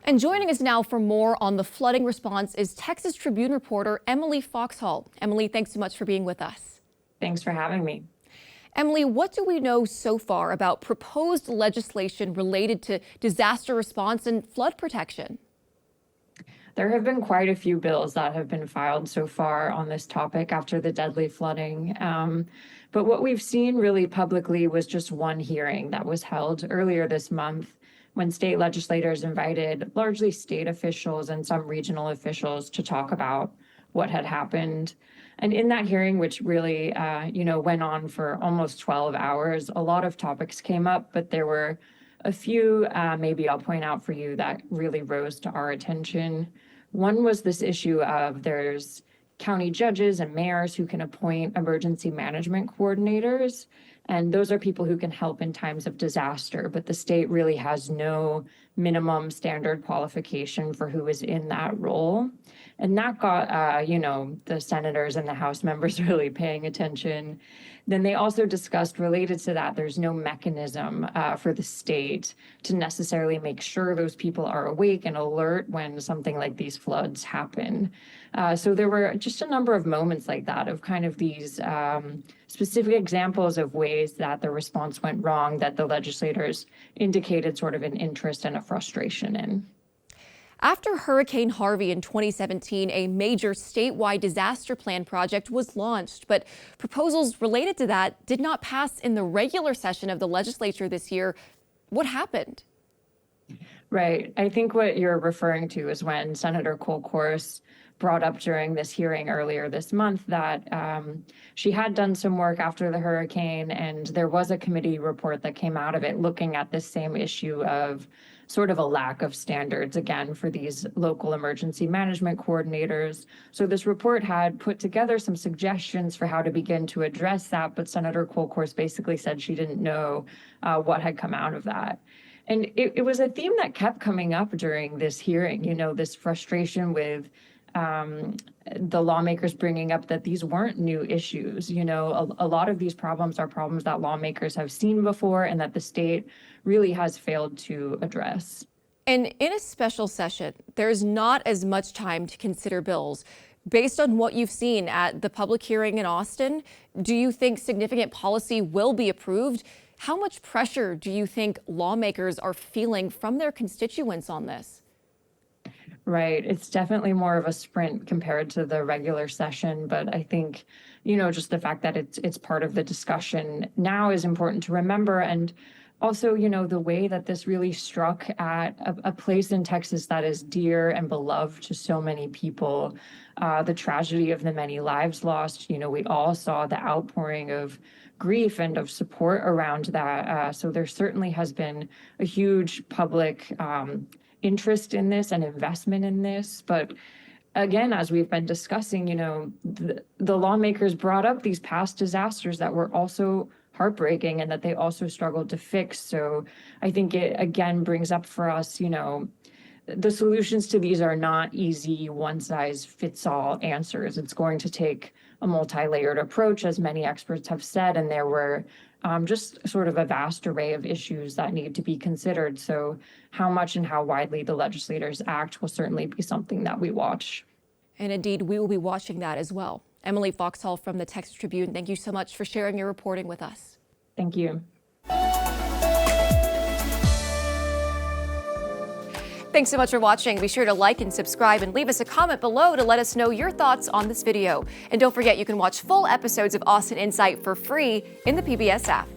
And joining us now for more on the flooding response is Texas Tribune reporter Emily Foxhall. Emily, thanks so much for being with us. Thanks for having me. Emily, what do we know so far about proposed legislation related to disaster response and flood protection? There have been quite a few bills that have been filed so far on this topic after the deadly flooding. But what we've seen really publicly was just one hearing that was held earlier this month when state legislators invited largely state officials and some regional officials to talk about what had happened. And in that hearing, which really, went on for almost 12 hours, a lot of topics came up, but there were a few, maybe I'll point out for you, that really rose to our attention. One was this issue of there's county judges and mayors who can appoint emergency management coordinators. And those are people who can help in times of disaster, but the state really has no minimum standard qualification for who is in that role. And that got, the senators and the House members really paying attention. Then they also discussed, related to that, there's no mechanism for the state to necessarily make sure those people are awake and alert when something like these floods happen. So there were just a number of moments like that of kind of these specific examples of ways that the response went wrong that the legislators indicated sort of an interest and a frustration in. After Hurricane Harvey in 2017, a major statewide disaster plan project was launched, but proposals related to that did not pass in the regular session of the legislature this year. What happened? Right. I think what you're referring to is when Senator Kolkhorst brought up during this hearing earlier this month that she had done some work after the hurricane, and there was a committee report that came out of it looking at this same issue of sort of a lack of standards, again, for these local emergency management coordinators. So this report had put together some suggestions for how to begin to address that, but Senator Kolkhorst basically said she didn't know what had come out of that. And it was a theme that kept coming up during this hearing, this frustration with the lawmakers bringing up that these weren't new issues. A lot of these problems are problems that lawmakers have seen before and that the state really has failed to address. And in a special session, there's not as much time to consider bills. Based on what you've seen at the public hearing in Austin, do you think significant policy will be approved? How much pressure do you think lawmakers are feeling from their constituents on this? Right. It's definitely more of a sprint compared to the regular session. But I think, just the fact that it's part of the discussion now is important to remember. And also, the way that this really struck at a place in Texas that is dear and beloved to so many people, the tragedy of the many lives lost. We all saw the outpouring of grief and of support around that. So there certainly has been a huge public interest in this and investment in this. But again, as we've been discussing, the lawmakers brought up these past disasters that were also heartbreaking and that they also struggled to fix. So I think it again brings up for us, the solutions to these are not easy one-size-fits-all answers. It's going to take a multi-layered approach, as many experts have said, and there were just sort of a vast array of issues that need to be considered. So how much and how widely the legislators act will certainly be something that we watch. And indeed, we will be watching that as well. Emily Foxhall from the Texas Tribune, thank you so much for sharing your reporting with us. Thank you. Thanks so much for watching. Be sure to like and subscribe and leave us a comment below to let us know your thoughts on this video. And don't forget, you can watch full episodes of Austin Insight for free in the PBS app.